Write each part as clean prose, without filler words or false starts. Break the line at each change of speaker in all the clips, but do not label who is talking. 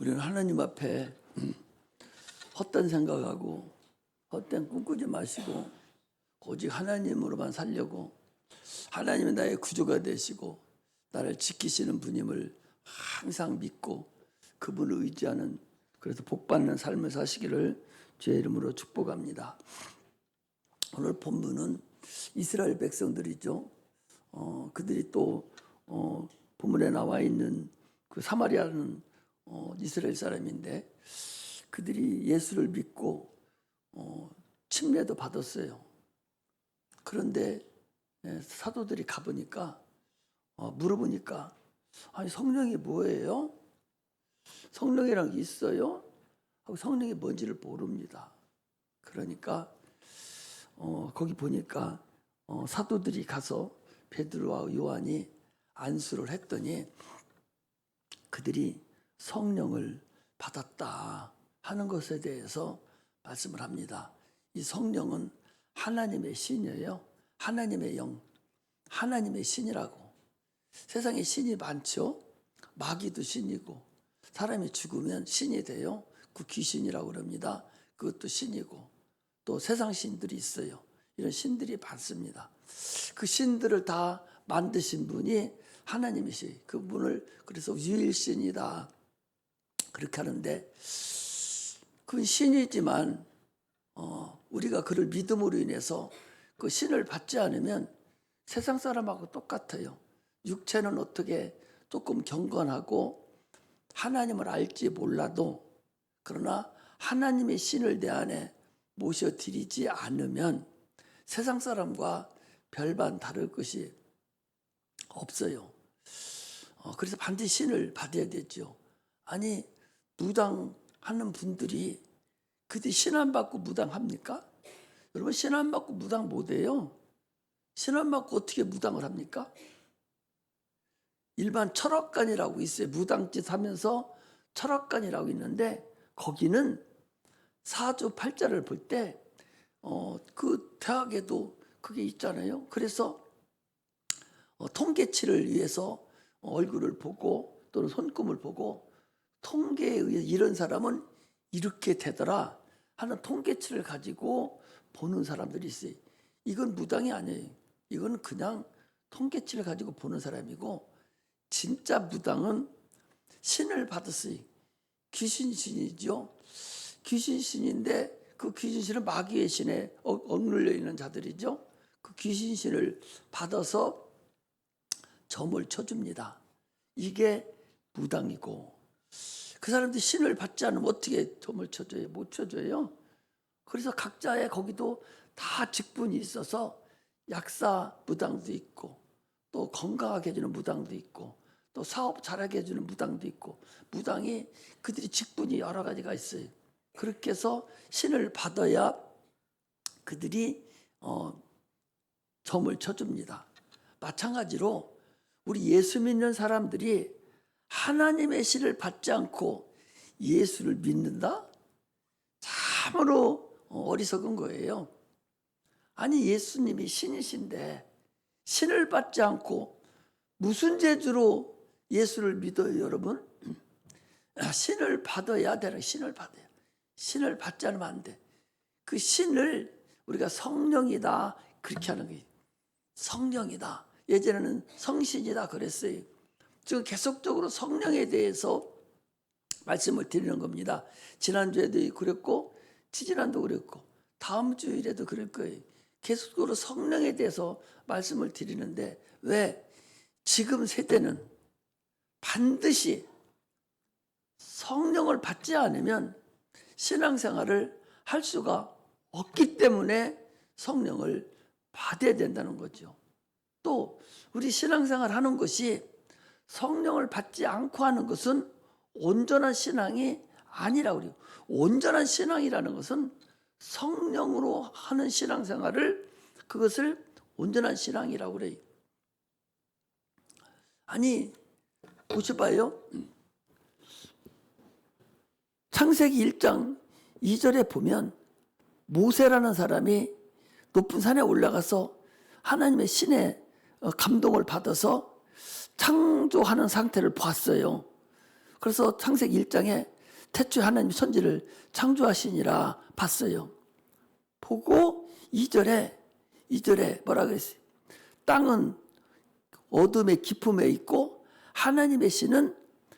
우리는 하나님 앞에 헛된 생각하고 헛된 꿈 꾸지 마시고 오직 하나님으로만 살려고, 하나님이 나의 구주가 되시고 나를 지키시는 분임을 항상 믿고 그분을 의지하는, 그래서 복받는 삶을 사시기를 주의 이름으로 축복합니다. 오늘 본문은 이스라엘 백성들이죠. 그들이 또 본문에 나와 있는 그 사마리아는 이스라엘 사람인데, 그들이 예수를 믿고 침례도 받았어요. 그런데 사도들이 가보니까 물어보니까, 아니 성령이 뭐예요? 성령이란 게 있어요? 하고 성령이 뭔지를 모릅니다. 그러니까 거기 보니까 사도들이 가서 베드로와 요한이 안수를 했더니 그들이 성령을 받았다 하는 것에 대해서 말씀을 합니다. 이 성령은 하나님의 신이에요. 하나님의 영, 하나님의 신이라고. 세상에 신이 많죠. 마귀도 신이고, 사람이 죽으면 신이 돼요. 그 귀신이라고 그럽니다. 그것도 신이고, 또 세상 신들이 있어요. 이런 신들이 많습니다. 그 신들을 다 만드신 분이 하나님이시. 그분을 그래서 유일신이다 그렇게 하는데, 그 신이지만 우리가 그를 믿음으로 인해서 그 신을 받지 않으면 세상 사람하고 똑같아요. 육체는 어떻게 조금 경건하고 하나님을 알지 몰라도, 그러나 하나님의 신을 내 안에 모셔드리지 않으면 세상 사람과 별반 다를 것이 없어요. 그래서 반드시 신을 받아야 되죠. 아니, 무당하는 분들이 그들이 신 안 받고 무당합니까? 여러분, 신 안 받고 무당 못해요. 신 안 받고 어떻게 무당을 합니까? 일반 철학관이라고 있어요. 무당짓 하면서 철학관이라고 있는데, 거기는 사주팔자를 볼 때 그 대학에도 그게 있잖아요. 그래서 통계치를 위해서 얼굴을 보고 또는 손금을 보고, 통계에 의해 이런 사람은 이렇게 되더라 하는 통계치를 가지고 보는 사람들이 있어요. 이건 무당이 아니에요. 이건 그냥 통계치를 가지고 보는 사람이고, 진짜 무당은 신을 받았어요. 귀신신이죠. 귀신신인데 그 귀신신은 마귀의 신에 억눌려 있는 자들이죠. 그 귀신신을 받아서 점을 쳐줍니다. 이게 무당이고, 그 사람들이 신을 받지 않으면 어떻게 점을 쳐줘요? 못 쳐줘요. 그래서 각자의 거기도 다 직분이 있어서 약사 무당도 있고, 또 건강하게 해주는 무당도 있고, 또 사업 잘하게 해주는 무당도 있고, 무당이 그들이 직분이 여러 가지가 있어요. 그렇게 해서 신을 받아야 그들이 점을 쳐줍니다. 마찬가지로 우리 예수 믿는 사람들이 하나님의 신을 받지 않고 예수를 믿는다? 참으로 어리석은 거예요. 아니, 예수님이 신이신데 신을 받지 않고 무슨 재주로 예수를 믿어요, 여러분? 신을 받아야 되는, 신을 받아야. 신을 받지 않으면 안 돼. 그 신을 우리가 성령이다 그렇게 하는 거예요. 성령이다. 예전에는 성신이다 그랬어요. 지금 계속적으로 성령에 대해서 말씀을 드리는 겁니다. 지난주에도 그랬고, 지지난도 그랬고, 다음 주일에도 그럴 거예요. 계속적으로 성령에 대해서 말씀을 드리는데, 왜? 지금 세대는 반드시 성령을 받지 않으면 신앙생활을 할 수가 없기 때문에 성령을 받아야 된다는 거죠. 또 우리 신앙생활 하는 것이 성령을 받지 않고 하는 것은 온전한 신앙이 아니라고 그래요. 온전한 신앙이라는 것은 성령으로 하는 신앙생활을, 그것을 온전한 신앙이라고 그래요. 아니, 보셔봐요. 창세기 1장 2절에 보면 모세라는 사람이 높은 산에 올라가서 하나님의 신의 감동을 받아서 창조하는 상태를 봤어요. 그래서 창세기 1장에 태초에 하나님이 천지를 창조하시니라 봤어요. 보고 2절에 뭐라 그랬어요? 땅은 어둠의 깊음에 있고 하나님의 신은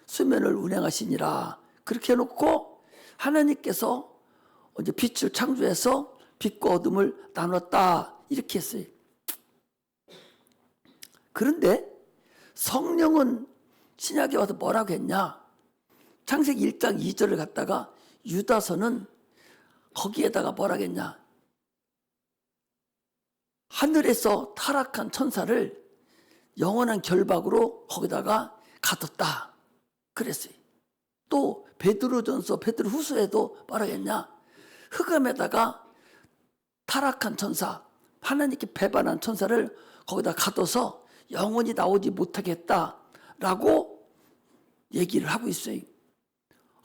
수면을 운행하시니라. 그렇게 해놓고 하나님께서 이제 빛을 창조해서 빛과 어둠을 나눴다 이렇게 했어요. 그런데 성령은 신약에 와서 뭐라고 했냐? 창세기 1장 2절을 갖다가 유다서는 거기에다가 뭐라고 했냐? 하늘에서 타락한 천사를 영원한 결박으로 거기다가 가뒀다 그랬어요. 또 베드로전서 베드로후서에도 뭐라고 했냐? 흑암에다가 타락한 천사, 하나님께 배반한 천사를 거기다 가둬서 영원히 나오지 못하겠다라고 얘기를 하고 있어요.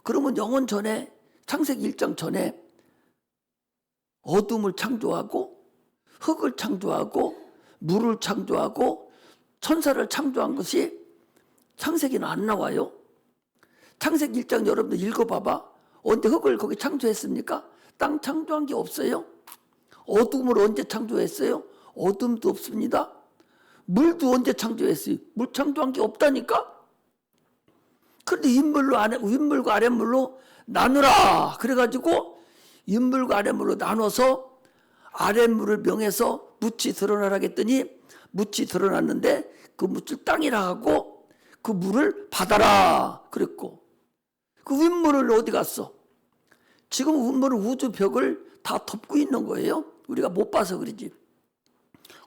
그러면 영원 전에 창세기 1장 전에 어둠을 창조하고 흙을 창조하고 물을 창조하고 천사를 창조한 것이 창세기는 안 나와요. 창세기 1장 여러분들 읽어봐봐. 언제 흙을 거기 창조했습니까? 땅 창조한 게 없어요. 어둠을 언제 창조했어요? 어둠도 없습니다. 물도 언제 창조했어요? 물 창조한 게 없다니까? 그런데 윗물과 아랫물로 나누라. 그래가지고 윗물과 아랫물로 나눠서 아랫물을 명해서 묻이 드러나라 했더니 묻이 드러났는데 그 묻을 땅이라 하고 그 물을 받아라 그랬고 그 윗물을 어디 갔어? 지금 윗물은 우주 벽을 다 덮고 있는 거예요. 우리가 못 봐서 그러지.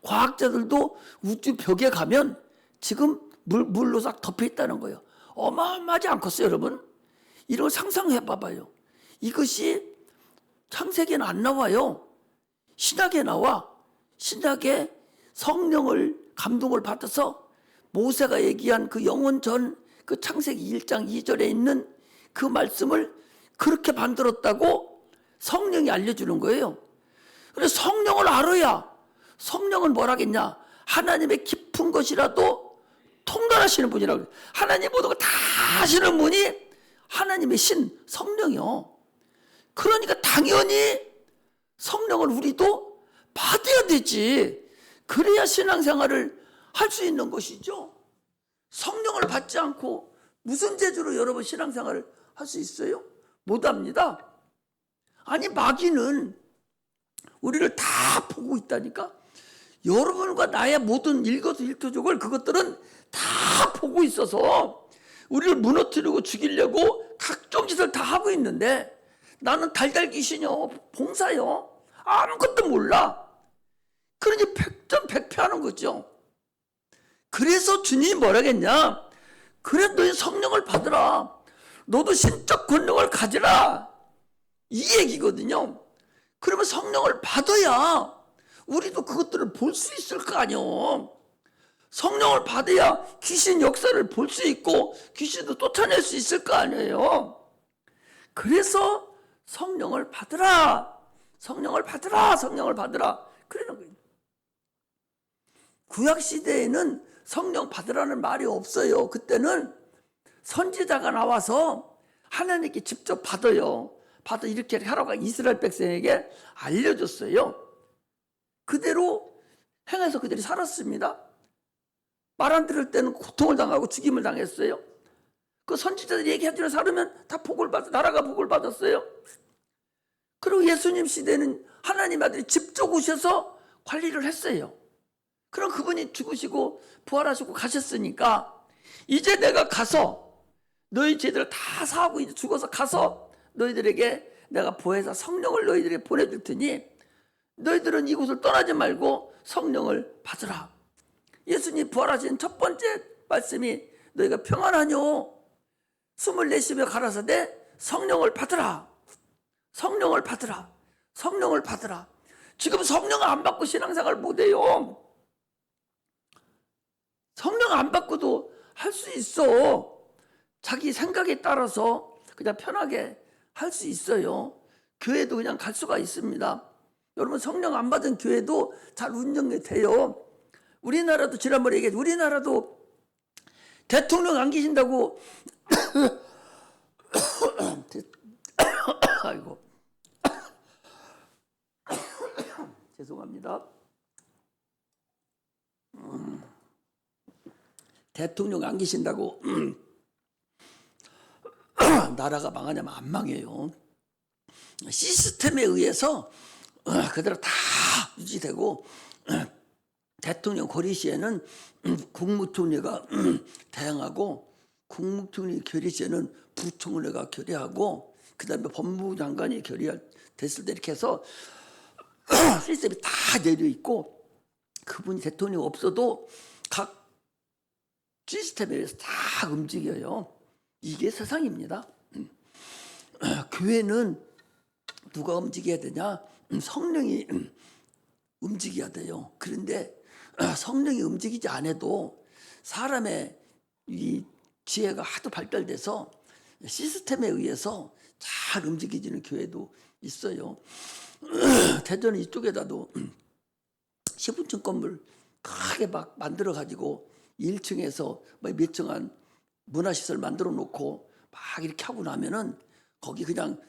과학자들도 우주 벽에 가면 지금 물로 싹 덮여 있다는 거예요. 어마어마하지 않겠어요, 여러분? 이런 거 상상해 봐봐요. 이것이 창세기에는 안 나와요. 신약에 나와. 신약에 성령을 감동을 받아서 모세가 얘기한 그 영원 전 그 창세기 1장 2절에 있는 그 말씀을 그렇게 만들었다고 성령이 알려주는 거예요. 그래서 성령을 알아야 성령은 뭐라겠냐? 하나님의 깊은 것이라도 통달하시는 분이라고. 하나님 모든 걸 다 하시는 분이 하나님의 신 성령이요. 그러니까 당연히 성령을 우리도 받아야 되지. 그래야 신앙생활을 할 수 있는 것이죠. 성령을 받지 않고 무슨 재주로 여러분 신앙생활을 할 수 있어요? 못합니다. 아니 마귀는 우리를 다 보고 있다니까. 여러분과 나의 모든 일거수일투족을 그것들은 다 보고 있어서 우리를 무너뜨리고 죽이려고 각종 짓을 다 하고 있는데 나는 달달 귀신이요 봉사요 아무것도 몰라. 그러니 백전백패하는 거죠. 그래서 주님이 뭐라겠냐? 그래 너희 성령을 받으라. 너도 신적 권능을 가지라. 이 얘기거든요. 그러면 성령을 받아야 우리도 그것들을 볼 수 있을 거 아니요. 성령을 받아야 귀신 역사를 볼 수 있고 귀신도 쫓아낼 수 있을 거 아니에요. 그래서 성령을 받으라. 성령을 받으라. 성령을 받으라. 그러는 거예요. 구약시대에는 성령 받으라는 말이 없어요. 그때는 선지자가 나와서 하나님께 직접 받아요. 받아 이렇게 하라고 이스라엘 백성에게 알려줬어요. 그대로 행해서 그들이 살았습니다. 말 안 들을 때는 고통을 당하고 죽임을 당했어요. 그 선지자들이 얘기하지를 살으면 다 복을 받아 나라가 복을 받았어요. 그리고 예수님 시대는 하나님 아들이 직접 오셔서 관리를 했어요. 그럼 그분이 죽으시고 부활하시고 가셨으니까 이제 내가 가서 너희 죄들을 다 사하고 이제 죽어서 가서 너희들에게 내가 보혜사 성령을 너희들에게 보내줄 테니 너희들은 이곳을 떠나지 말고 성령을 받으라. 예수님 부활하신 첫 번째 말씀이 너희가 평안하뇨 숨을 내쉬며 가라사대 성령을 받으라. 성령을 받으라. 성령을 받으라. 지금 성령을 안 받고 신앙생활 못해요. 성령 안 받고도 할 수 있어. 자기 생각에 따라서 그냥 편하게 할 수 있어요. 교회도 그냥 갈 수가 있습니다. 여러분 성령 안 받은 교회도 잘 운영이 돼요. 우리나라도 지난번에 얘기했죠. 우리나라도 대통령 안 계신다고 합니다. 대통령 안 계신다고 나라가 망하냐면 안 망해요. 시스템에 의해서 그대로 다 유지되고, 대통령 고리 시에는 국무총리가 대행하고, 국무총리 결의 시에는 부총리가 결의하고, 그 다음에 법무부 장관이 됐을 때 이렇게 해서 시스템이 다 내려있고, 그분이 대통령 없어도 각 시스템에 의해서 다 움직여요. 이게 세상입니다. 교회는 누가 움직여야 되냐? 성령이 움직여야 돼요. 그런데 성령이 움직이지 않아도 사람의 이 지혜가 하도 발달돼서 시스템에 의해서 잘 움직이지는 교회도 있어요. 대전 이쪽에다도 15층 건물 크게 막 만들어 가지고 1층에서 몇 층한 문화시설 만들어 놓고 막 이렇게 하고 나면은 거기 그냥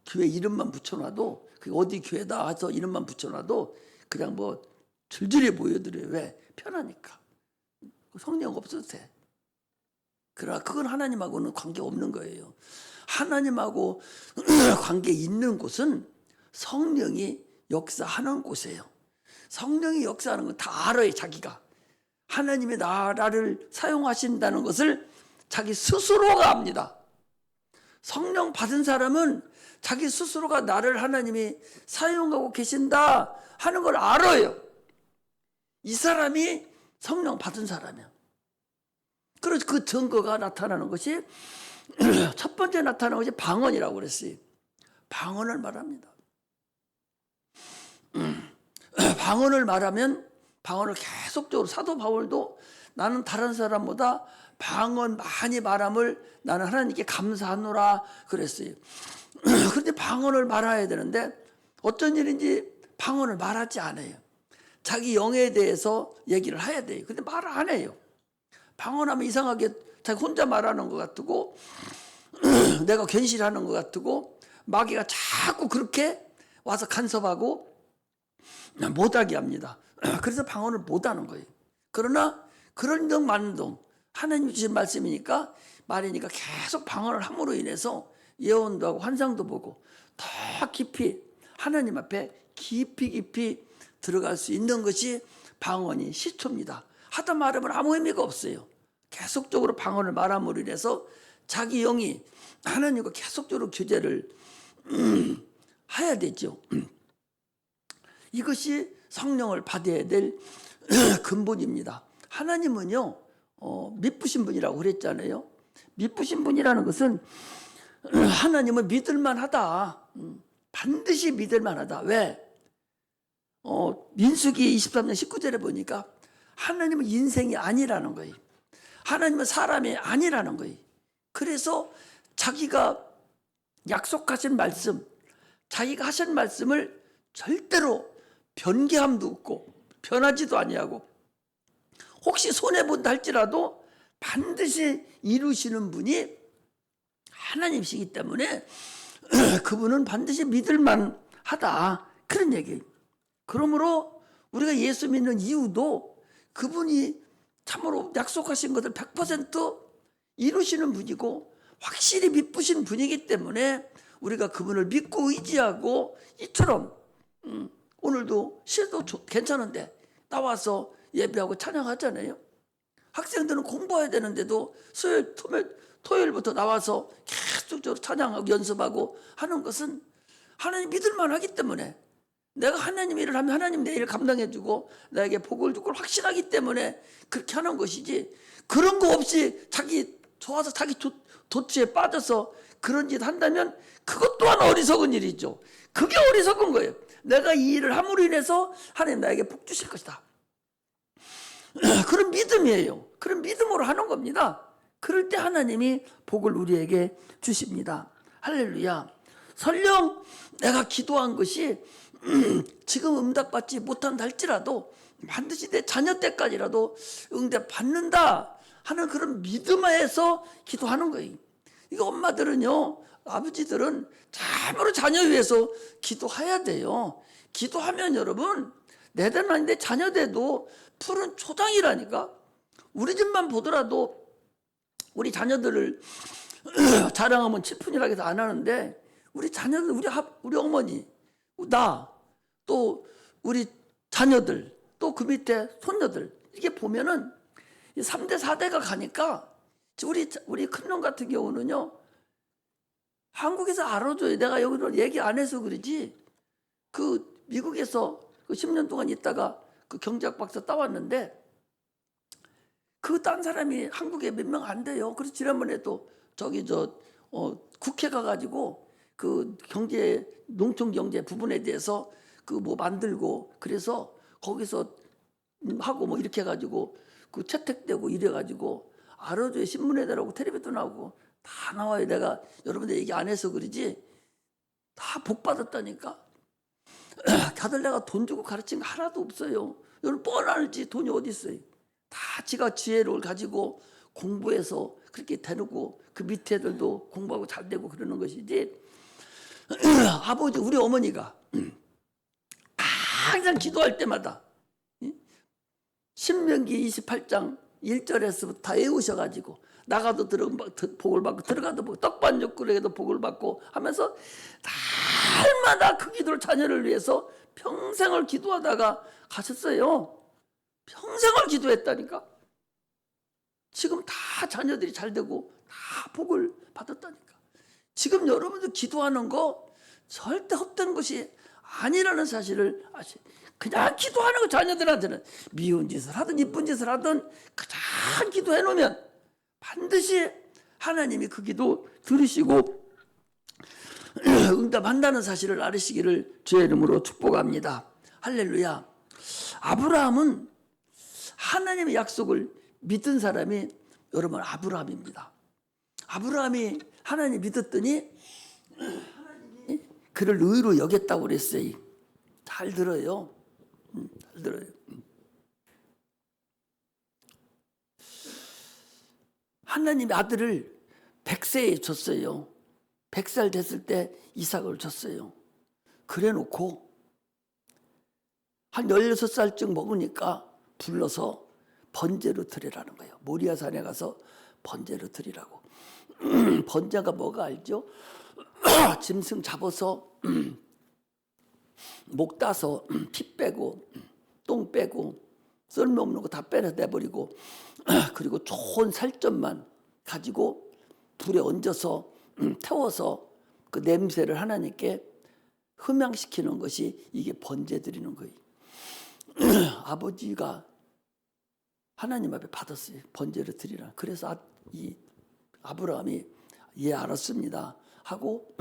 교회 이름만 붙여놔도, 그 어디 교회다 해서 이름만 붙여놔도 그냥 뭐 줄줄이 보여드려요. 왜? 편하니까. 성령 없어도 돼. 그러나 그건 하나님하고는 관계 없는 거예요. 하나님하고 관계 있는 곳은 성령이 역사하는 곳이에요. 성령이 역사하는 건 다 알아요. 자기가 하나님의 나라를 사용하신다는 것을 자기 스스로가 압니다. 성령 받은 사람은 자기 스스로가 나를 하나님이 사용하고 계신다 하는 걸 알아요. 이 사람이 성령 받은 사람이야. 그래서 그 증거가 나타나는 것이 첫 번째 나타나는 것이 방언이라고 그랬어요. 방언을 말합니다. 방언을 말하면, 방언을 계속적으로 사도 바울도 나는 다른 사람보다 방언 많이 말함을 나는 하나님께 감사하노라 그랬어요. 그런데 방언을 말해야 되는데 어쩐 일인지 방언을 말하지 않아요. 자기 영에 대해서 얘기를 해야 돼요. 근데 말을 안 해요. 방언하면 이상하게 자기 혼자 말하는 것 같고 내가 괜시하는 것 같고 마귀가 자꾸 그렇게 와서 간섭하고 못하게 합니다. 그래서 방언을 못하는 거예요. 그러나 그런 등 많은 등 하나님 주신 말씀이니까 말이니까 계속 방언을 함으로 인해서 예언도 하고 환상도 보고 더 깊이 하나님 앞에 깊이 들어갈 수 있는 것이 방언이 시초입니다. 하다 말하면 아무 의미가 없어요. 계속적으로 방언을 말함으로 인해서 자기 영이 하나님과 계속적으로 교제를 해야 되죠. 이것이 성령을 받아야 될 근본입니다. 하나님은요 믿으신 분이라고 그랬잖아요. 믿으신 분이라는 것은 하나님은 믿을만하다. 반드시 믿을만하다. 왜? 민수기 23장 19절에 보니까 하나님은 인생이 아니라는 거예요. 하나님은 사람이 아니라는 거예요. 그래서 자기가 약속하신 말씀, 자기가 하신 말씀을 절대로 변개함도 없고 변하지도 아니하고 혹시 손해본다 할지라도 반드시 이루시는 분이 하나님이시기 때문에 그분은 반드시 믿을만하다. 그런 얘기예요. 그러므로 우리가 예수 믿는 이유도 그분이 참으로 약속하신 것을 100% 이루시는 분이고 확실히 믿으신 분이기 때문에 우리가 그분을 믿고 의지하고 이처럼 오늘도 시도 괜찮은데 나와서 예배하고 찬양하잖아요. 학생들은 공부해야 되는데도 수요일, 토요일부터 나와서 계속적으로 찬양하고 연습하고 하는 것은 하나님 믿을만 하기 때문에 내가 하나님 일을 하면 하나님 내 일을 감당해주고 나에게 복을 줄 걸 확신하기 때문에 그렇게 하는 것이지 그런 거 없이 자기 좋아서 자기 도취에 빠져서 그런 짓 한다면 그것 또한 어리석은 일이죠. 그게 어리석은 거예요. 내가 이 일을 함으로 인해서 하나님 나에게 복 주실 것이다. 그런 믿음이에요. 그런 믿음으로 하는 겁니다. 그럴 때 하나님이 복을 우리에게 주십니다. 할렐루야. 설령 내가 기도한 것이 지금 응답받지 못한다 할지라도 반드시 내 자녀 때까지라도 응답받는다 하는 그런 믿음에서 기도하는 거예요. 이거 엄마들은요, 아버지들은 참으로 자녀 위해서 기도해야 돼요. 기도하면 여러분 내 대는 아닌데 자녀대도 푸른 초장이라니까. 우리 집만 보더라도 우리 자녀들을 자랑하면 칠푼이라 해서 안 하는데, 우리 자녀들, 우리 어머니, 나, 또 우리 자녀들, 또 그 밑에 손녀들, 이렇게 보면은 3대 4대가 가니까 우리 큰놈 같은 경우는요, 한국에서 알아줘요. 내가 여기로 얘기 안 해서 그러지, 그 미국에서 그 10년 동안 있다가 그 경제학 박사 따왔는데, 그 딴 사람이 한국에 몇 명 안 돼요. 그래서 지난번에도 국회 가가지고 그 농촌 경제 부분에 대해서 그 뭐 만들고, 그래서 거기서 하고 뭐 이렇게 해가지고 그 채택되고 이래가지고 알아줘요. 신문에 나오고 텔레비도 나오고 다 나와요. 내가 여러분들 얘기 안 해서 그러지, 다 복 받았다니까. 다들 내가 돈 주고 가르친 거 하나도 없어요. 여러분 뻔알지 돈이 어디 있어요. 다 지가 지혜를 가지고 공부해서 그렇게 되고, 그 밑에 애들도 공부하고 잘 되고 그러는 것이지. 아버지, 우리 어머니가 항상 기도할 때마다 신명기 28장 1절에서부터 다 외우셔가지고, 나가도 복을 받고 들어가도 복을, 떡반죽거리에도 복을 받고 하면서 날마다 그 기도를 자녀를 위해서 평생을 기도하다가 가셨어요. 평생을 기도했다니까. 지금 다 자녀들이 잘 되고 다 복을 받았다니까. 지금 여러분들 기도하는 거 절대 헛된 것이 아니라는 사실을 그냥 기도하는 거, 자녀들한테는 미운 짓을 하든 이쁜 짓을 하든 그냥 기도해 놓으면 반드시 하나님이 그 기도 들으시고 응답한다는 사실을 알으시기를 주의 이름으로 축복합니다. 할렐루야. 아브라함은 하나님의 약속을 믿은 사람이 여러분 아브라함입니다. 아브라함이 하나님 믿었더니 하나님이 그를 의로 여겼다고 그랬어요. 잘 들어요. 잘 들어요. 하나님의 아들을 100세에 줬어요. 100살 됐을 때 이삭을 줬어요. 그래 놓고 한 16살쯤 먹으니까 불러서 번제로 드리라는 거예요. 모리아산에 가서 번제로 드리라고. 번제가 뭐가 알죠? 짐승 잡아서 목 따서 피 빼고 똥 빼고 쓸모없는 거 다 빼서 내버리고, 그리고 좋은 살점만 가지고 불에 얹어서 태워서 그 냄새를 하나님께 흠양시키는 것이 이게 번제 드리는 거예요. 아버지가 하나님 앞에 받았어요. 번제를 드리라. 그래서 이 아브라함이 예 알았습니다 하고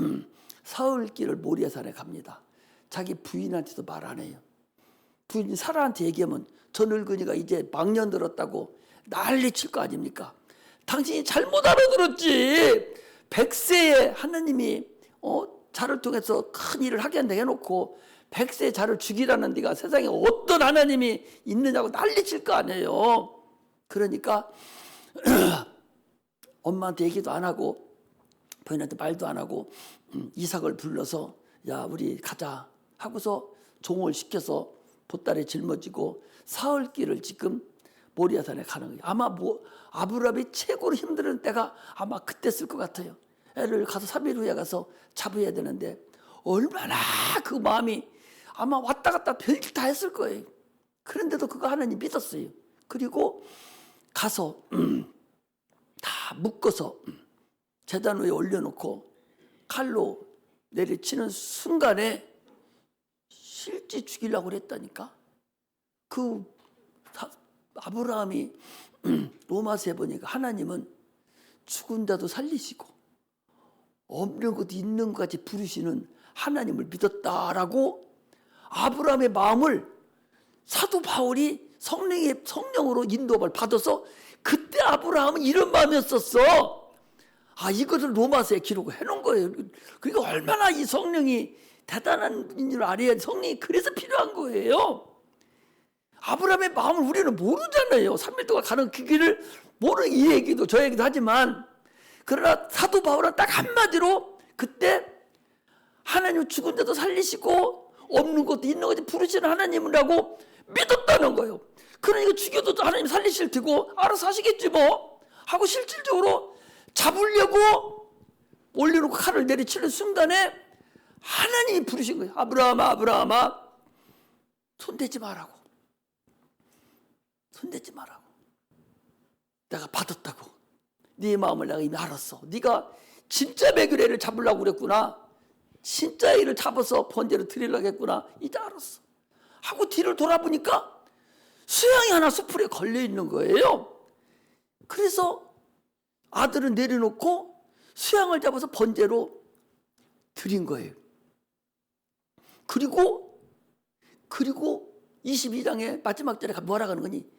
사흘길을 모리아산에 갑니다. 자기 부인한테도 말 안 해요. 부인 사라한테 얘기하면 저 늙은이가 이제 망년 들었다고 난리칠 거 아닙니까? 당신이 잘못 알아들었지. 100세에 하나님이 자를 통해서 큰 일을 하게 한다 해놓고 100세에 자를 죽이라는 데가 세상에 어떤 하나님이 있느냐고 난리칠 거 아니에요. 그러니까 엄마한테 얘기도 안 하고 부인한테 말도 안 하고 이삭을 불러서 야 우리 가자 하고서 종을 시켜서 보따리에 짊어지고 사흘길을 지금 모리아산에 가는 거예요. 아마 아브라함이 최고로 힘든 때가 아마 그때였을 것 같아요. 애를 가서 3일 후에 가서 잡아야 되는데 얼마나 그 마음이 아마 왔다 갔다 별짓 다 했을 거예요. 그런데도 그거 하나님 믿었어요. 그리고 가서 다 묶어서 제단 위에 올려놓고 칼로 내리치는 순간에 실제 죽이려고 그랬다니까. 그 아브라함이 로마서에 보니까 하나님은 죽은 자도 살리시고 없는 것도 있는 것까지 부르시는 하나님을 믿었다라고 아브라함의 마음을 사도 바울이 성령으로 인도를 받아서 그때 아브라함은 이런 마음이었었어. 이것을 로마서에 기록을 해놓은 거예요. 그러니까 얼마나 이 성령이 대단한 줄 알아야 성령이 그래서 필요한 거예요. 아브라함의 마음을 우리는 모르잖아요. 3일 동안 가는 그 길을 모르는 이 얘기도 저 얘기도 하지만, 그러나 사도 바울은 딱 한마디로 그때 하나님 죽은 자도 살리시고 없는 것도 있는 것도 부르시는 하나님이라고 믿었다는 거예요. 그러니까 죽여도 하나님 살리실 테고 알아서 하시겠지 뭐 하고 실질적으로 잡으려고 올려놓고 칼을 내리치는 순간에 하나님이 부르신 거예요. 아브라함아, 아브라함아, 손대지 말라고. 손대지 말라고. 내가 받았다고. 네 마음을 내가 이미 알았어. 네가 진짜 매교래를 잡으려고 그랬구나. 진짜 애를 잡아서 번제로 드리려고 했구나. 이제 알았어. 하고 뒤를 돌아보니까 수양이 하나 수풀에 걸려 있는 거예요. 그래서 아들은 내려놓고 수양을 잡아서 번제로 드린 거예요. 그리고 22장의 마지막 절에 뭐라 하는 거니?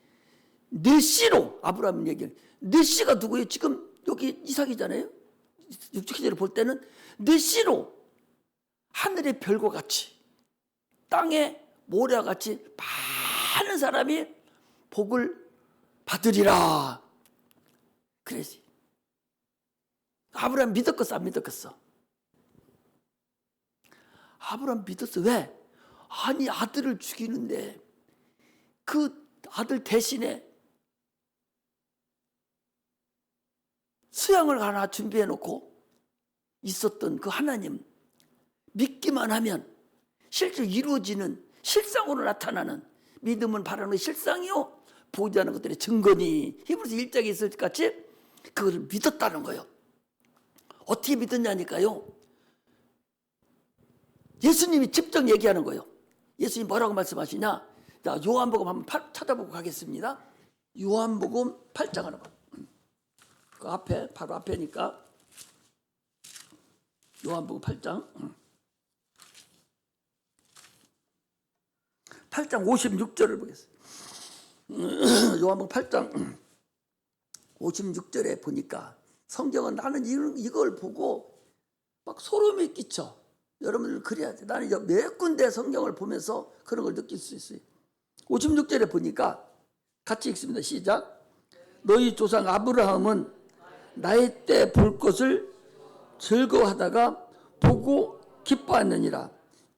내 씨로, 아브라함 얘기를, 내 씨가 누구예요? 지금 여기 이삭이잖아요. 육축기제를 볼 때는 내 씨로 하늘의 별과 같이 땅의 모래와 같이 많은 사람이 복을 받으리라. 그래서 아브라함 믿었겠어, 안 믿었겠어? 아브라함 믿었어. 왜? 아니, 아들을 죽이는데 그 아들 대신에 수양을 하나 준비해 놓고 있었던 그 하나님, 믿기만 하면 실제로 이루어지는, 실상으로 나타나는, 믿음은 바라는 실상이요 보지 않은 것들의 증거니, 히브리서 1장에 있을 것 같이 그것을 믿었다는 거예요. 어떻게 믿었냐니까요, 예수님이 직접 얘기하는 거예요. 예수님 뭐라고 말씀하시냐? 자, 요한복음 한번 찾아보고 가겠습니다. 요한복음 8장 하나 봐. 그 앞에, 바로 앞에니까. 요한복음 8장 56절을 보겠습니다. 요한복음 8장 56절에 보니까 성경은 나는 이걸 보고 막 소름이 끼쳐. 여러분들 그래야 돼. 나는 몇 군데 성경을 보면서 그런 걸 느낄 수 있어요. 56절에 보니까 같이 읽습니다. 시작. 너희 조상 아브라함은 나의 때 볼 것을 즐거워하다가 보고 기뻐하느니라.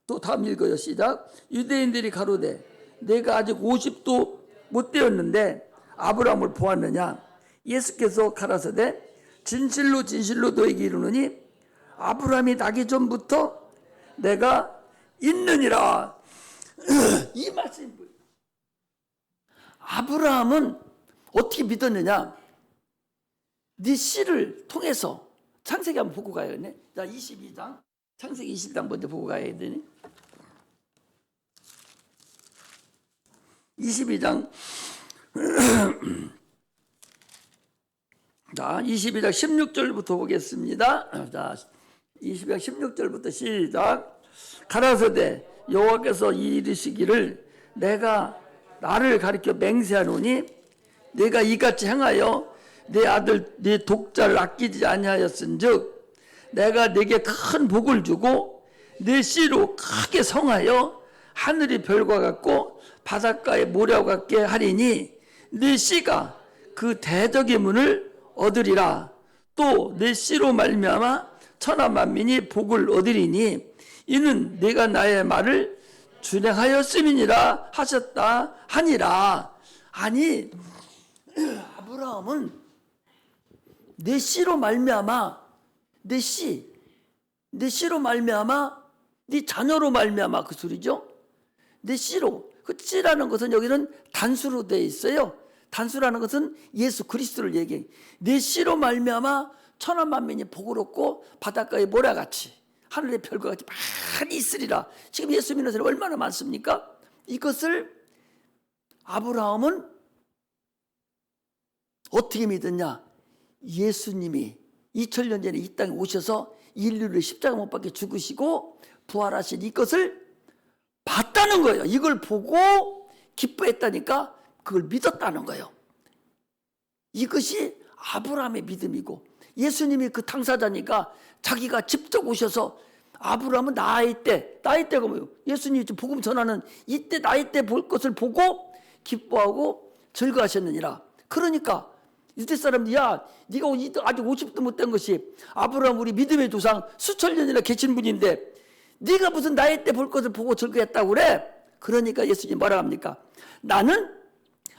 또 다음 읽어요. 시작. 유대인들이 가로되 내가 아직 50도 못 되었는데 아브라함을 보았느냐. 예수께서 가라사대 진실로 진실로 너에게 이르노니 아브라함이 나기 전부터 내가 있느니라. 이 말씀이 뭐예요? 아브라함은 어떻게 믿었느냐? 네 씨를 통해서, 창세기 한번 보고 가야겠네. 자, 22장, 창세기 20장 먼저 보고 가야 되니. 22장 자, 22장 16절부터 보겠습니다. 자, 22장 16절부터 시작. 가라사대 여호와께서 이르시기를 내가 나를 가리켜 맹세하노니 내가 이같이 행하여 내 아들 네 독자를 아끼지 아니하였은즉 내가 네게 큰 복을 주고 네 씨로 크게 성하여 하늘의 별과 같고 바닷가의 모래와 같게 하리니 네 씨가 그 대적의 문을 얻으리라. 또 내 씨로 말미암아 천하 만민이 복을 얻으리니 이는 내가 나의 말을 준행하였음이니라 하셨다 하니라. 아니, 아브라함은 내 씨로 말미암아, 내 씨로 말미암아, 네 자녀로 말미암아, 그 소리죠. 내 씨로. 그 씨라는 것은 여기는 단수로 되어 있어요. 단수라는 것은 예수 그리스도를 얘기해. 내 씨로 말미암아 천하 만민이 복을 얻고 바닷가의 모래같이 하늘의 별과 같이 많이 있으리라. 지금 예수 믿는 사람이 얼마나 많습니까? 이것을 아브라함은 어떻게 믿었냐? 예수님이 2000년 전에 이 땅에 오셔서 인류를 십자가 못 박혀 죽으시고 부활하신 이것을 봤다는 거예요. 이걸 보고 기뻐했다니까 그걸 믿었다는 거예요. 이것이 아브라함의 믿음이고, 예수님이 그 당사자니까 자기가 직접 오셔서 아브라함은 나의 때가 뭐예요? 예수님이 복음 전하는 이때 나의 때 볼 것을 보고 기뻐하고 즐거워하셨느니라. 그러니까 유대 사람들이 야, 네가 아직 50도 못 된 것이 아브라함 우리 믿음의 조상 수천 년이나 계신 분인데 네가 무슨 나의 때 볼 것을 보고 즐거워했다고 그래? 그러니까 예수님이 뭐라 합니까? 나는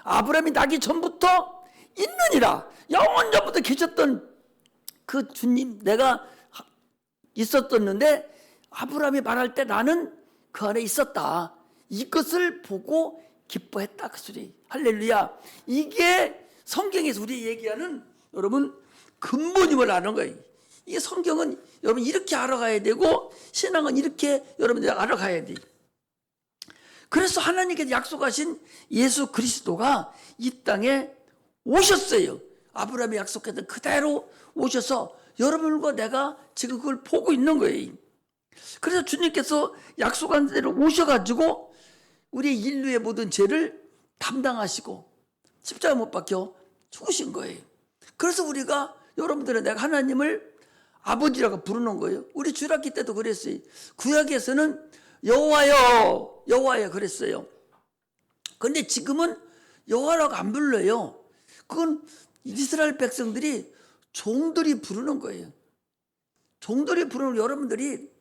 아브라함이 나기 전부터 있느니라. 영원 전부터 계셨던 그 주님, 내가 있었었는데 아브라함이 말할 때 나는 그 안에 있었다. 이것을 보고 기뻐했다. 그 소리. 할렐루야. 이게 성경에서 우리 얘기하는 여러분 근본임을 아는 거예요. 이게 성경은 여러분 이렇게 알아가야 되고 신앙은 이렇게 여러분들이 알아가야 돼요. 그래서 하나님께서 약속하신 예수 그리스도가 이 땅에 오셨어요. 아브라함이 약속했던 그대로 오셔서 여러분과 내가 지금 그걸 보고 있는 거예요. 그래서 주님께서 약속한 대로 오셔가지고 우리 인류의 모든 죄를 담당하시고 십자가 못 박혀 죽으신 거예요. 그래서 우리가 여러분들은 내가 하나님을 아버지라고 부르는 거예요. 우리 주일학기 때도 그랬어요. 구약에서는 여호와여 여호와여 그랬어요. 그런데 지금은 여호와라고 안 불러요. 그건 이스라엘 백성들이 종들이 부르는 거예요. 종들이 부르는 여러분들이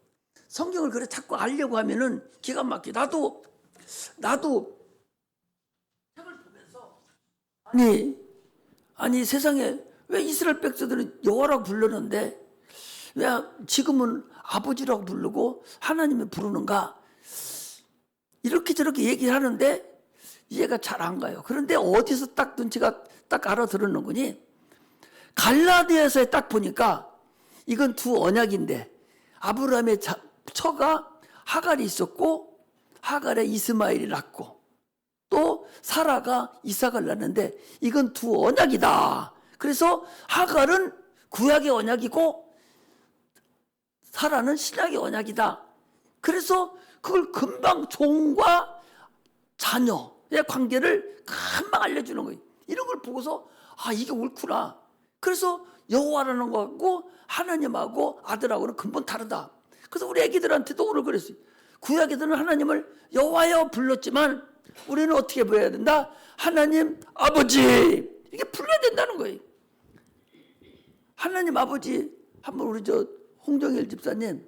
성경을 그래 자꾸 알려고 하면은 기가 막혀. 나도 책을 보면서 아니 세상에 왜 이스라엘 백성들은 여호와라고 부르는데 왜 지금은 아버지라고 부르고 하나님을 부르는가? 이렇게 저렇게 얘기를 하는데 이해가 잘 안 가요. 그런데 어디서 딱 눈치가 딱 알아들었는 거니? 갈라디아서에 딱 보니까 이건 두 언약인데 아브라함의 처가 하갈이 있었고 하갈에 이스마엘이 낳고 또 사라가 이삭을 낳는데 이건 두 언약이다. 그래서 하갈은 구약의 언약이고 사라는 신약의 언약이다. 그래서 그걸 금방 종과 자녀의 관계를 금방 알려주는 거예요. 이런 걸 보고서 아 이게 옳구나. 그래서 여호와라는 거하고 하나님하고 아들하고는 근본 다르다. 그래서 우리 애기들한테도 오늘 그랬어요. 구약 애들은 하나님을 여호와여 불렀지만 우리는 어떻게 불러야 된다? 하나님 아버지 이렇게 불러야 된다는 거예요. 하나님 아버지 한번 우리 홍정일 집사님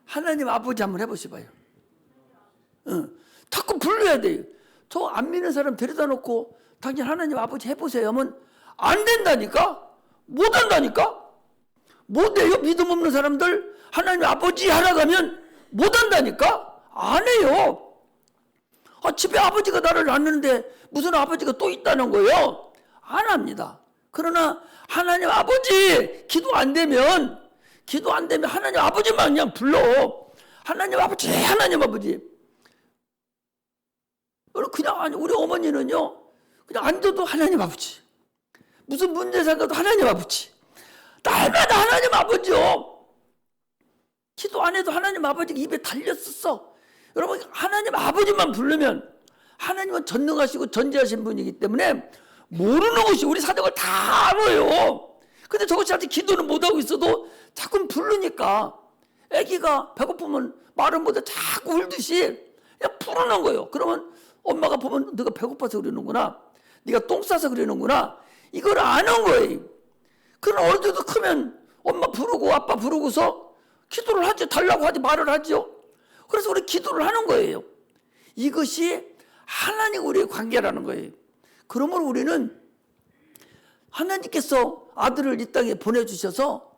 하나님 아버지 한번 해보셔봐요. 자꾸 불러야 돼요. 저 안 믿는 사람 데려다 놓고 당신 하나님 아버지 해보세요 하면 안 된다니까? 못 한다니까? 못해요. 믿음 없는 사람들 하나님 아버지 하라고 하면 못 한다니까? 안 해요. 집에 아버지가 나를 낳는데 무슨 아버지가 또 있다는 거예요? 안 합니다. 그러나 하나님 아버지 기도 안 되면 하나님 아버지만 그냥 불러. 하나님 아버지 하나님 아버지. 그냥 우리 어머니는요 그냥 앉아도 하나님 아버지, 무슨 문제 생겨도 하나님 아버지, 날마다 하나님 아버지요. 기도 안 해도 하나님 아버지 입에 달렸었어. 여러분 하나님 아버지만 부르면 하나님은 전능하시고 전지하신 분이기 때문에 모르는 것이 우리 사정을 다 알아요. 근데 저것이 아직 기도는 못하고 있어도 자꾸 부르니까 아기가 배고프면 말은 못해 자꾸 울듯이 그냥 부르는 거예요. 그러면 엄마가 보면 네가 배고파서 그러는구나, 네가 똥 싸서 그러는구나, 이걸 아는 거예요. 그럼 어느 정도 크면 엄마 부르고 아빠 부르고서 기도를 하죠. 달라고 하지 말을 하죠. 그래서 우리 기도를 하는 거예요. 이것이 하나님과 우리의 관계라는 거예요. 그러므로 우리는 하나님께서 아들을 이 땅에 보내주셔서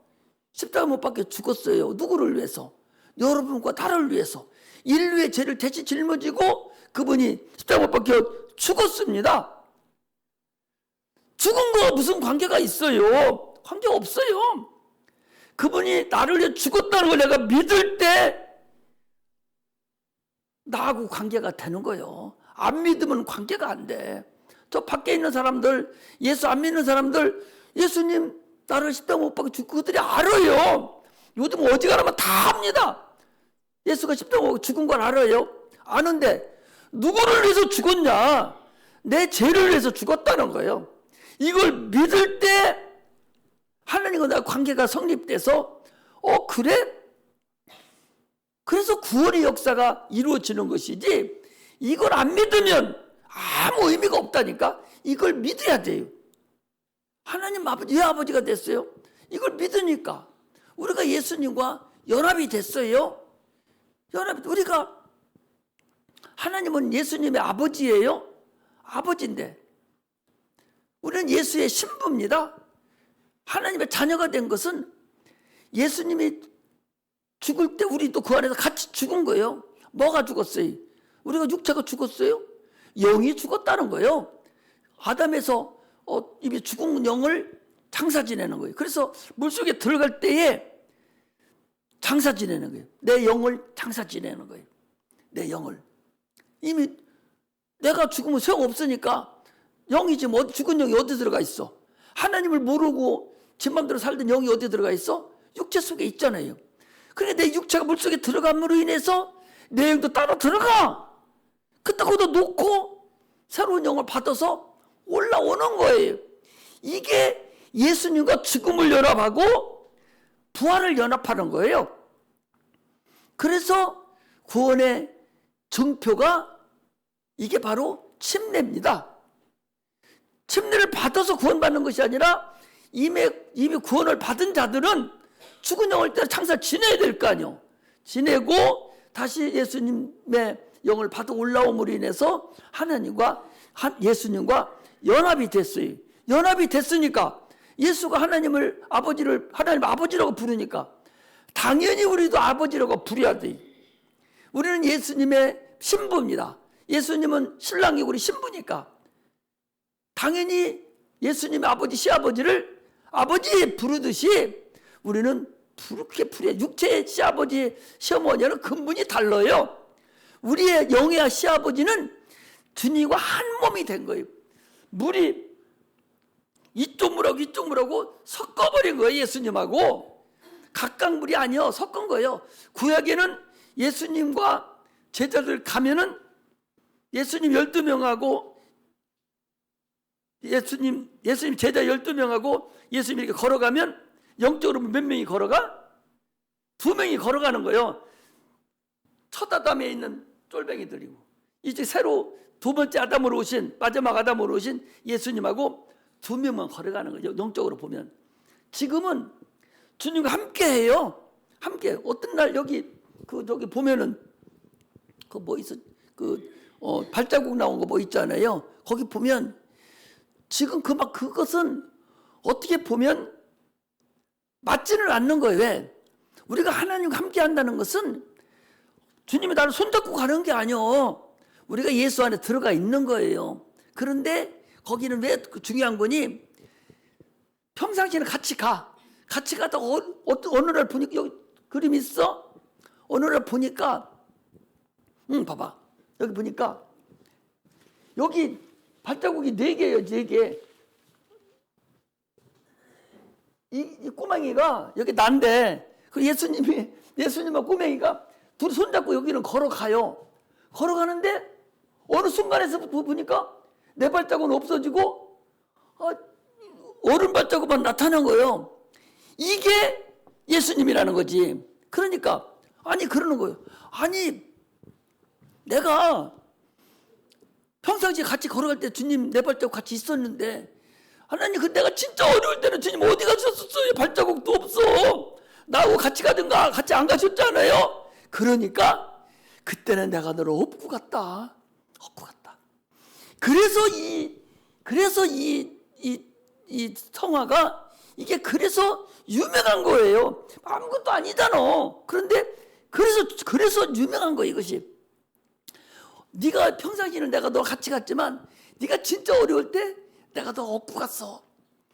십자가 못 박혀 죽었어요. 누구를 위해서? 여러분과 나를 위해서. 인류의 죄를 대신 짊어지고 그분이 십자가 못 박혀 죽었습니다. 죽은 거 무슨 관계가 있어요? 관계 없어요. 그분이 나를 위해 죽었다는 걸 내가 믿을 때 나하고 관계가 되는 거예요. 안 믿으면 관계가 안 돼. 저 밖에 있는 사람들, 예수 안 믿는 사람들, 예수님 나를 십자가 못 박혀 죽고 그들이 알아요. 요즘 어지간하면 다 압니다. 예수가 십자가 못 박혀 죽은 걸 알아요. 아는데 누구를 위해서 죽었냐? 내 죄를 위해서 죽었다는 거예요. 이걸 믿을 때 하나님과 나의 관계가 성립돼서 그래? 그래서 구원의 역사가 이루어지는 것이지, 이걸 안 믿으면 아무 의미가 없다니까. 이걸 믿어야 돼요. 하나님 아버지 왜 아버지가 됐어요? 이걸 믿으니까. 우리가 예수님과 연합이 됐어요. 우리가 하나님은 예수님의 아버지예요. 아버지인데 우리는 예수의 신부입니다. 하나님의 자녀가 된 것은 예수님이 죽을 때 우리도 그 안에서 같이 죽은 거예요. 뭐가 죽었어요? 우리가 육체가 죽었어요? 영이 죽었다는 거예요. 아담에서 이미 죽은 영을 장사 지내는 거예요. 그래서 물속에 들어갈 때에 장사 지내는 거예요. 내 영을 장사 지내는 거예요. 내 영을. 이미 내가 죽으면 소용없으니까 영이지 뭐 죽은 영이 어디 들어가 있어? 하나님을 모르고 지 맘대로 살던 영이 어디 들어가 있어? 육체 속에 있잖아요. 그런데 내 육체가 물속에 들어감으로 인해서 내 영도 따로 들어가. 그때 거기다 놓고 새로운 영을 받아서 올라오는 거예요. 이게 예수님과 죽음을 연합하고 부활을 연합하는 거예요. 그래서 구원의 증표가 이게 바로 침례입니다. 침례를 받아서 구원받는 것이 아니라 이미 구원을 받은 자들은 죽은 영을 장사 지내야 될 거 아니에요. 지내고 다시 예수님의 영을 받아 올라옴으로 인해서 예수님과 연합이 됐어요. 연합이 됐으니까 예수가 하나님 아버지라고 부르니까 당연히 우리도 아버지라고 부려야 돼. 우리는 예수님의 신부입니다. 예수님은 신랑이고 우리 신부니까 당연히 예수님의 아버지 시아버지를 아버지 부르듯이 우리는 그렇게 부려. 육체의 시아버지 시어머니는 근본이 달라요. 우리의 영의 시아버지는 주님과 한 몸이 된 거예요. 물이 이쪽 물하고 섞어버린 거예요. 예수님하고 각각 물이 아니요 섞은 거예요. 구약에는 예수님과 제자들 가면은 예수님 12명하고 예수님 제자 12명하고 예수님이 이렇게 걸어가면 영적으로 몇 명이 걸어가? 2명이 걸어가는 거예요. 첫 아담에 있는 쫄뱅이들이고 이제 새로 두 번째 아담으로 오신 마지막 아담으로 오신 예수님하고 2명만 걸어가는 거죠. 영적으로 보면 지금은 주님과 함께해요. 함께 어떤 날 여기 저기 보면은 발자국 나온 거 뭐 있잖아요. 거기 보면 지금 그것은 어떻게 보면 맞지는 않는 거예요. 왜? 우리가 하나님과 함께 한다는 것은 주님이 나를 손잡고 가는 게 아니요. 우리가 예수 안에 들어가 있는 거예요. 그런데 거기는 왜 중요한 거니? 평상시에는 같이 가. 같이 가다가 어느 날 보니까 여기 그림 있어? 어느 날 보니까 봐봐. 여기 보니까 여기 발자국이 4개예요. 4개. 이 꼬맹이가 여기 난데 그 예수님과 꼬맹이가 둘이 손잡고 여기는 걸어가요. 걸어가는데 어느 순간에서부터 보니까 내 발자국은 없어지고 어른 발자국만 나타난 거예요. 이게 예수님이라는 거지. 그러니까 그러는 거예요. 내가 평상시에 같이 걸어갈 때 주님 내 발자국 같이 있었는데 하나님 내가 진짜 어려울 때는 주님 어디 가셨었어요? 발자국도 없어. 나하고 같이 가든가 같이 안 가셨잖아요. 그러니까 그때는 내가 너를 업고 갔다. 그래서 이 성화가 이게 그래서 유명한 거예요. 아무것도 아니잖아. 그런데 그래서 유명한 거예요. 이것이. 네가 평상시에는 내가 너 같이 갔지만 네가 진짜 어려울 때 내가 너 업고 갔어.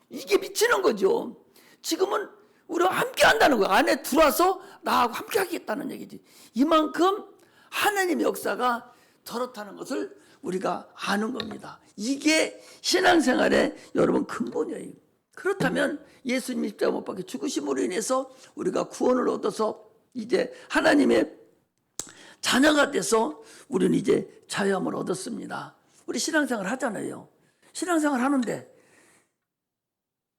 이게 미치는 거죠. 지금은 우리와 함께 한다는 거야. 안에 들어와서 나하고 함께 하겠다는 얘기지. 이만큼 하나님의 역사가 저렇다는 것을 우리가 아는 겁니다. 이게 신앙생활의 여러분 근본이에요. 그렇다면 예수님이 십자가 못 박혀 죽으심으로 인해서 우리가 구원을 얻어서 이제 하나님의 자녀가 돼서 우리는 이제 자유함을 얻었습니다. 우리 신앙생활 하잖아요. 신앙생활 하는데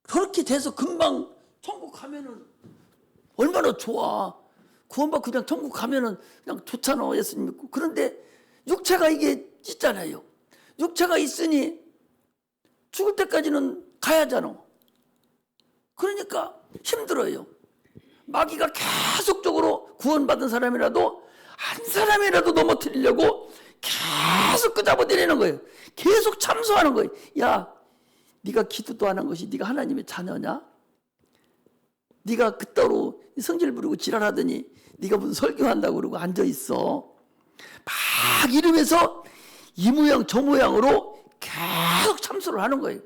그렇게 돼서 금방 천국 가면은 얼마나 좋아. 구원받고 그냥 천국 가면은 그냥 좋잖아. 예수님 믿고. 그런데 육체가 이게 있잖아요. 육체가 있으니 죽을 때까지는 가야 하잖아. 그러니까 힘들어요. 마귀가 계속적으로 구원받은 사람이라도 한 사람이라도 넘어뜨리려고 계속 끄잡아내리는 거예요. 계속 참소하는 거예요. 야, 네가 기도도 안 한 것이 네가 하나님의 자녀냐? 네가 그따로 성질 부리고 지랄하더니 네가 무슨 설교한다고 그러고 앉아있어. 막 이러면서 이 모양 저 모양으로 계속 참소를 하는 거예요.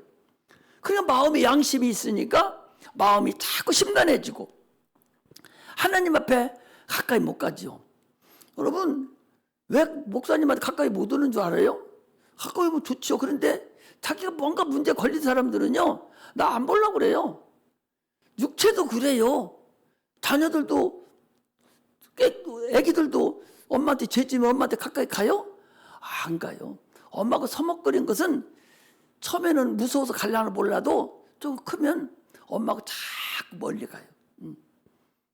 그냥 마음에 양심이 있으니까 마음이 자꾸 심란해지고 하나님 앞에 가까이 못 가지요. 여러분, 왜 목사님한테 가까이 못 오는 줄 알아요? 가까이 오면 좋죠. 그런데 자기가 뭔가 문제 걸린 사람들은요, 나 안 보려고 그래요. 육체도 그래요. 자녀들도, 애기들도 엄마한테 죄지면 엄마한테 가까이 가요? 안 가요. 엄마가 서먹거린 것은 처음에는 무서워서 가려나 몰라도 좀 크면 엄마하고 자꾸 멀리 가요.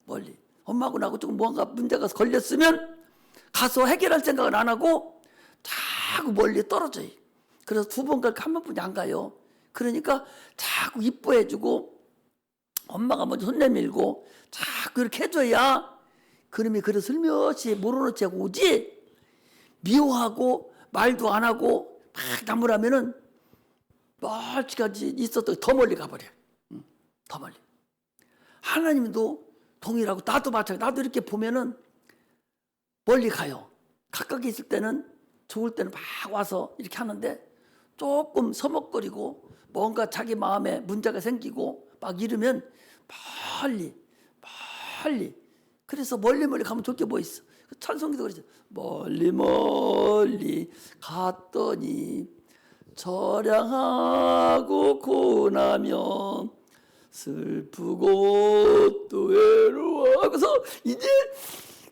멀리. 엄마하고 나하고 조금 뭔가 문제가 걸렸으면 가서 해결할 생각을 안 하고 자꾸 멀리 떨어져요. 그래서 두 번 갈까 한 번뿐이 안 가요. 그러니까 자꾸 이뻐해주고 엄마가 먼저 손 내밀고 자꾸 이렇게 해줘야 그놈이 그래 슬며시 모르는 척 오지, 미워하고 말도 안 하고 막 나무라면은 멀찌까지 있어도 더 멀리 가버려요. 더 멀리. 하나님도 동일하고 나도 마찬가지. 나도 이렇게 보면은 멀리 가요. 가까이 있을 때는 좋을 때는 막 와서 이렇게 하는데 조금 서먹거리고 뭔가 자기 마음에 문제가 생기고 막 이러면 멀리 멀리. 그래서 멀리 가면 좋게 뭐 있어. 찬송기도 그러죠. 멀리 멀리 갔더니 저량하고 고나며 슬프고 또 외로워 하고서 이제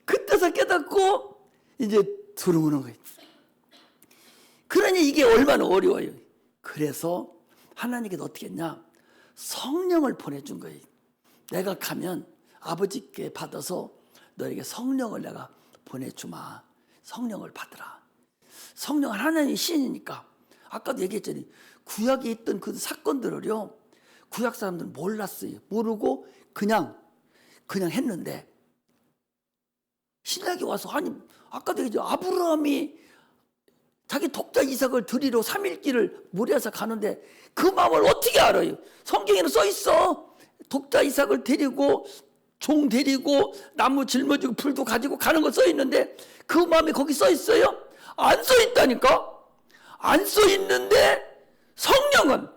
그때서 깨닫고 이제 들어오는 거예요. 그러니 이게 얼마나 어려워요. 그래서 하나님께서 어떻게 했냐, 성령을 보내준 거예요. 내가 가면 아버지께 받아서 너에게 성령을 내가 보내주마. 성령을 받으라. 성령은 하나님의 신이니까. 아까도 얘기했잖아요. 구약에 있던 그 사건들을요, 구약 사람들은 몰랐어요. 모르고 그냥 했는데 신약에 와서, 아니 아까도 얘기했죠. 아브라함이 자기 독자 이삭을 드리러 3일길을 모리아서 가는데 그 마음을 어떻게 알아요? 성경에는 써 있어. 독자 이삭을 데리고 종 데리고 나무 짊어지고 불도 가지고 가는 거 써 있는데 그 마음이 거기 써 있어요? 안 써 있다니까. 안 써 있는데 성령은,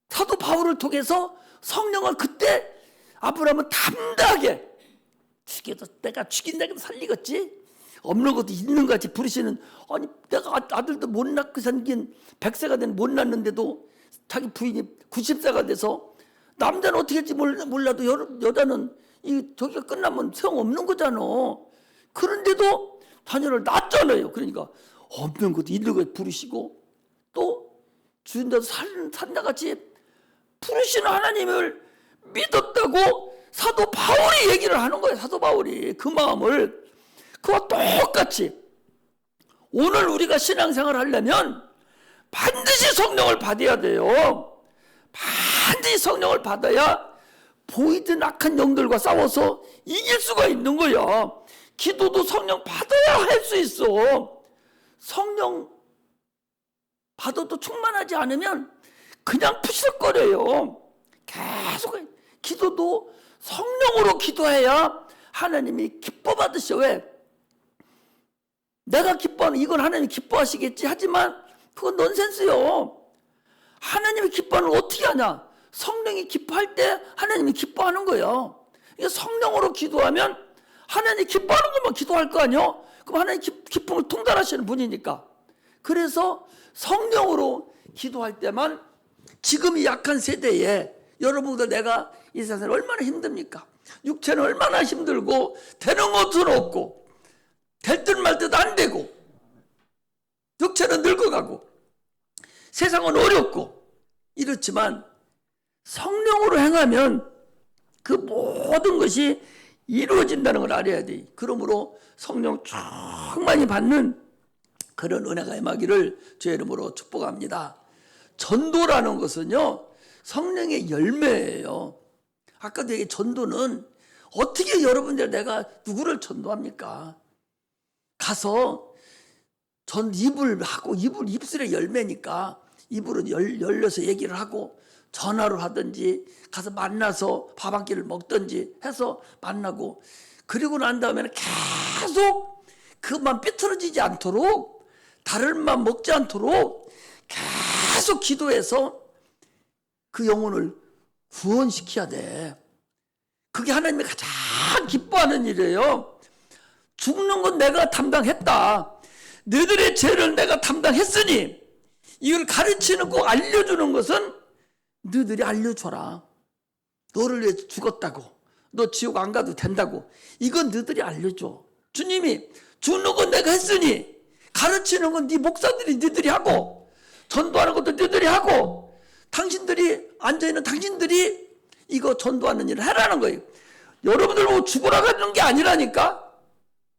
사도 바울을 통해서 성령은 그때 아브라함은 담대하게, 죽여도 내가 죽인다고 살리겠지, 없는 것도 있는 것 같이 부르시는, 아니 내가 아들도 못 낳고 생긴 100세가 된 못 낳는데도 자기 부인이 90세가 돼서, 남자는 어떻게 할지 몰라도 여자는 저기가 끝나면 소용없는 거잖아. 그런데도 자녀를 낳았잖아요. 그러니까 없는 것도 있는 것 부르시고 또 주인자도 산자같이 부르시는 하나님을 믿었다고 사도 바울이 얘기를 하는 거예요. 사도 바울이 그 마음을, 그와 똑같이 오늘 우리가 신앙생활을 하려면 반드시 성령을 받아야 돼요. 반드시 성령을 받아야 보이든 악한 영들과 싸워서 이길 수가 있는 거야. 기도도 성령 받아야 할 수 있어. 성령 받아도 충만하지 않으면 그냥 푸실거려요. 계속 기도도 성령으로 기도해야 하나님이 기뻐 받으셔. 왜? 내가 기뻐하는 이건 하나님이 기뻐하시겠지 하지만 그건 넌센스요. 하나님이 기뻐하는 걸 어떻게 하냐? 성령이 기뻐할 때 하나님이 기뻐하는 거예요. 성령으로 기도하면 하나님이 기뻐하는 것만 기도할 거 아니요? 그럼 하나님 기쁨을 통달하시는 분이니까. 그래서 성령으로 기도할 때만, 지금 이 약한 세대에 여러분들, 내가 이 세상에 얼마나 힘듭니까? 육체는 얼마나 힘들고 되는 것은 없고 될 듯 말 듯 안 되고 육체는 늙어가고 세상은 어렵고 이렇지만 성령으로 행하면 그 모든 것이 이루어진다는 걸 알아야 돼. 그러므로 성령 충만히 받는 그런 은혜가 임하기를 주의 이름으로 축복합니다. 전도라는 것은요, 성령의 열매예요. 아까도 얘기, 전도는 어떻게 여러분들 내가 누구를 전도합니까? 가서 전 입을 하고 입술의 열매니까 입으로 열려서 얘기를 하고 전화로 하든지 가서 만나서 밥 한 끼를 먹든지 해서 만나고 그리고 난 다음에는 계속 그만 삐뚤어지지 않도록 다른 맘 먹지 않도록 계속 기도해서 그 영혼을 구원시켜야 돼. 그게 하나님이 가장 기뻐하는 일이에요. 죽는 건 내가 담당했다. 너희들의 죄를 내가 담당했으니 이걸 가르치는 거 알려주는 것은 너희들이 알려줘라. 너를 위해 죽었다고. 너 지옥 안 가도 된다고. 이건 너희들이 알려줘. 주님이 죽는 건 내가 했으니 가르치는 건 네 목사들이 너희들이 하고 전도하는 것도 너희들이 하고 당신들이 앉아있는 당신들이 이거 전도하는 일을 해라는 거예요. 여러분들 뭐 죽으라 하는 게 아니라니까.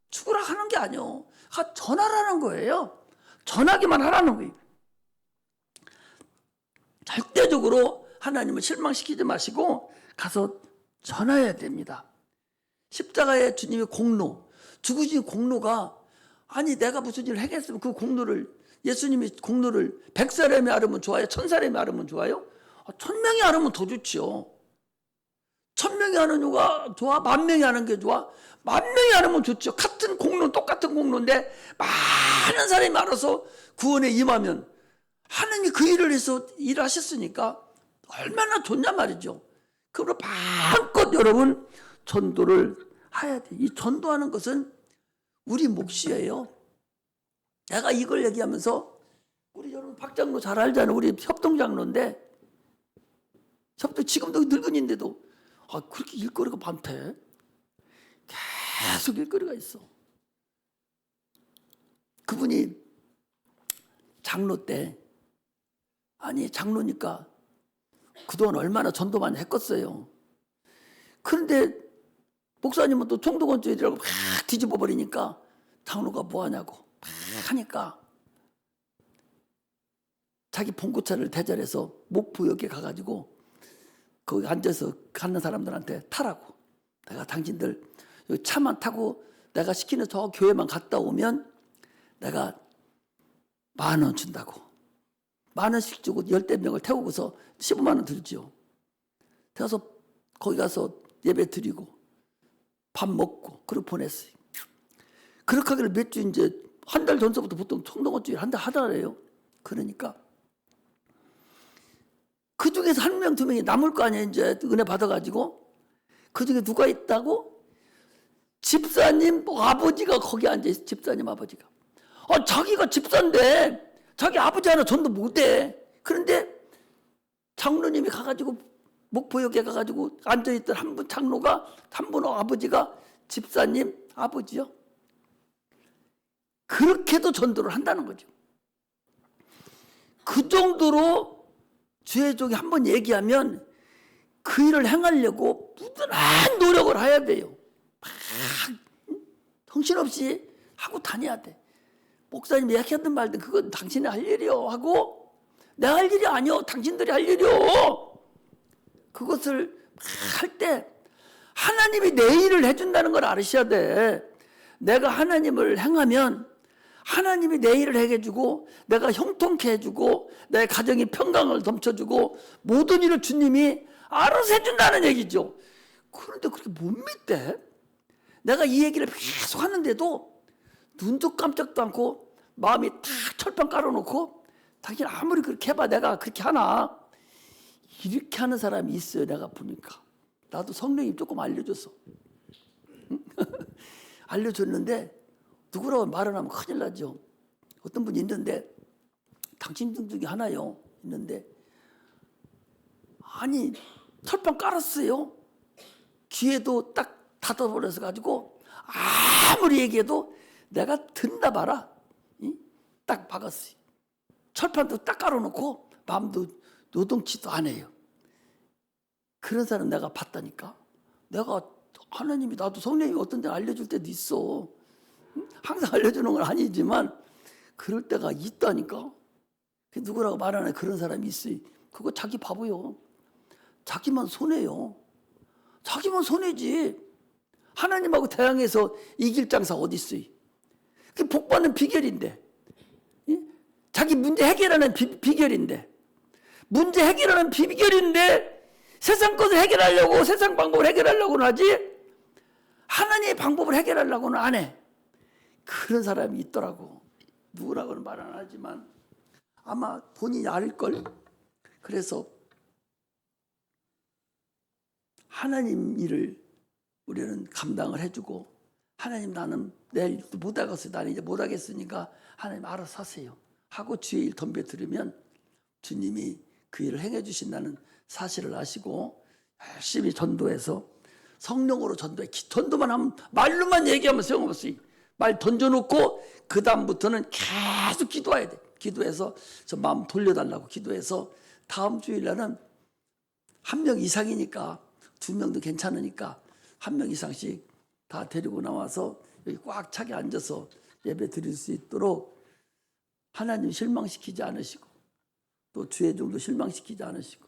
죽으라 하는 게 아니요. 전하라는 거예요. 전하기만 하라는 거예요. 절대적으로 하나님을 실망시키지 마시고 가서 전해야 됩니다. 십자가의 주님의 공로, 죽으신 공로가 아니 내가 무슨 일을 하겠으면 그 공로를 예수님이 공로를 100사람이 알으면 좋아요? 1000사람이 알으면 좋아요? 1000명이 알으면 더 좋지요. 1000명이 하는 거가 좋아? 10,000명이 하는 게 좋아? 10,000명이 하면 좋죠. 같은 공로는 똑같은 공로인데 많은 사람이 알아서 구원에 임하면 하나님이 그 일을 해서 일하셨으니까 얼마나 좋냐 말이죠. 그러므로 마음껏 여러분 전도를 해야 돼. 이 전도하는 것은 우리 몫이에요. 내가 이걸 얘기하면서 우리 여러분 박장로 잘 알잖아요. 우리 협동장로인데 지금도 늙은인데도 그렇게 일거리가 많대. 계속 일거리가 있어. 그분이 장로 때 장로니까 그동안 얼마나 전도 많이 했겠어요. 그런데 목사님은 또 총독원주의라고 막 뒤집어 버리니까 장로가 뭐 하냐고 막 하니까 자기 봉고차를 대절해서 목포역에 가가지고 거기 앉아서 가는 사람들한테 타라고. 내가 당신들 여기 차만 타고 내가 시키는 저 교회만 갔다 오면 내가 10,000원 준다고. 10,000원씩 주고 10대명을 태우고서 15,000원 들지요. 그래서 거기 가서 예배 드리고 밥 먹고 그렇게 보냈어요. 그렇게 하기를 몇 주 이제 한 달 전서부터 보통 총동원주의 한 달 하더래요. 그러니까 그 중에서 1명, 2명이 남을 거 아니에요. 이제 은혜 받아가지고 그 중에 누가 있다고? 집사님 아버지가 거기 앉아있어. 집사님 아버지가. 자기가 집사인데 자기 아버지 하나 전도 못해. 그런데 장로님이 가가지고 목포역에 가가지고 앉아있던 한 분 장로가 한 분 아버지가 집사님 아버지요. 그렇게도 전도를 한다는 거죠. 그 정도로 주의 종이 한번 얘기하면 그 일을 행하려고 무던한 노력을 해야 돼요. 막 정신없이 하고 다녀야 돼. 목사님이 얘기하든 말든 그건 당신이 할 일이요 하고 내가 할 일이 아니요. 당신들이 할 일이요. 그것을 할 때 하나님이 내 일을 해준다는 걸 알으셔야 돼. 내가 하나님을 행하면 하나님이 내 일을 해주고 내가 형통케 해주고 내 가정이 평강을 넘쳐주고 모든 일을 주님이 알아서 해준다는 얘기죠. 그런데 그렇게 못 믿대. 내가 이 얘기를 계속 하는데도 눈도 깜짝도 않고 마음이 탁 철판 깔아놓고 당신 아무리 그렇게 해봐 내가 그렇게 하나 이렇게 하는 사람이 있어요. 내가 보니까 나도 성령님 조금 알려줬어. 알려줬는데 누구라고 말을 하면 큰일 나죠. 어떤 분이 있는데 당신 중에 하나요 있는데 아니 철판 깔았어요. 귀에도 딱 닫아버려서 가지고 아무리 얘기해도 내가 듣나 봐라. 딱 박았어요. 철판도 딱 깔아놓고 마음도 노동치도 안 해요. 그런 사람 내가 봤다니까. 내가 하나님이 나도 성령님이 어떤 데 알려줄 때도 있어. 항상 알려주는 건 아니지만 그럴 때가 있다니까. 누구라고 말하는 그런 사람이 있어요. 그거 자기 바보요. 자기만 손해요. 자기만 손해지. 하나님하고 대항해서 이길 장사 어디 있어요. 그게 복 받는 비결인데 자기 문제 해결하는 비결인데, 문제 해결하는 비결인데 세상 것을 해결하려고, 세상 방법을 해결하려고는 하지 하나님의 방법을 해결하려고는 안 해. 그런 사람이 있더라고. 누구라고는 말 안 하지만 아마 본인이 알걸. 그래서 하나님 일을 우리는 감당을 해주고, 하나님 나는 내일 못하겠어요, 나는 이제 못하겠으니까 하나님 알아서 하세요 하고 주의 일 덤벼들으면 주님이 그 일을 행해 주신다는 사실을 아시고 열심히 전도해서 성령으로 전도만 하면, 말로만 얘기하면 소용없어요. 말 던져놓고 그 다음부터는 계속 기도해야 돼. 기도해서 저 마음 돌려달라고 기도해서 다음 주일날은 1명 이상이니까, 2명도 괜찮으니까 1명 이상씩 다 데리고 나와서 여기 꽉 차게 앉아서 예배 드릴 수 있도록 하나님 실망시키지 않으시고 또 주의 종도 실망시키지 않으시고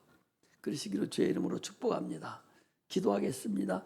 그러시기를 주의 이름으로 축복합니다. 기도하겠습니다.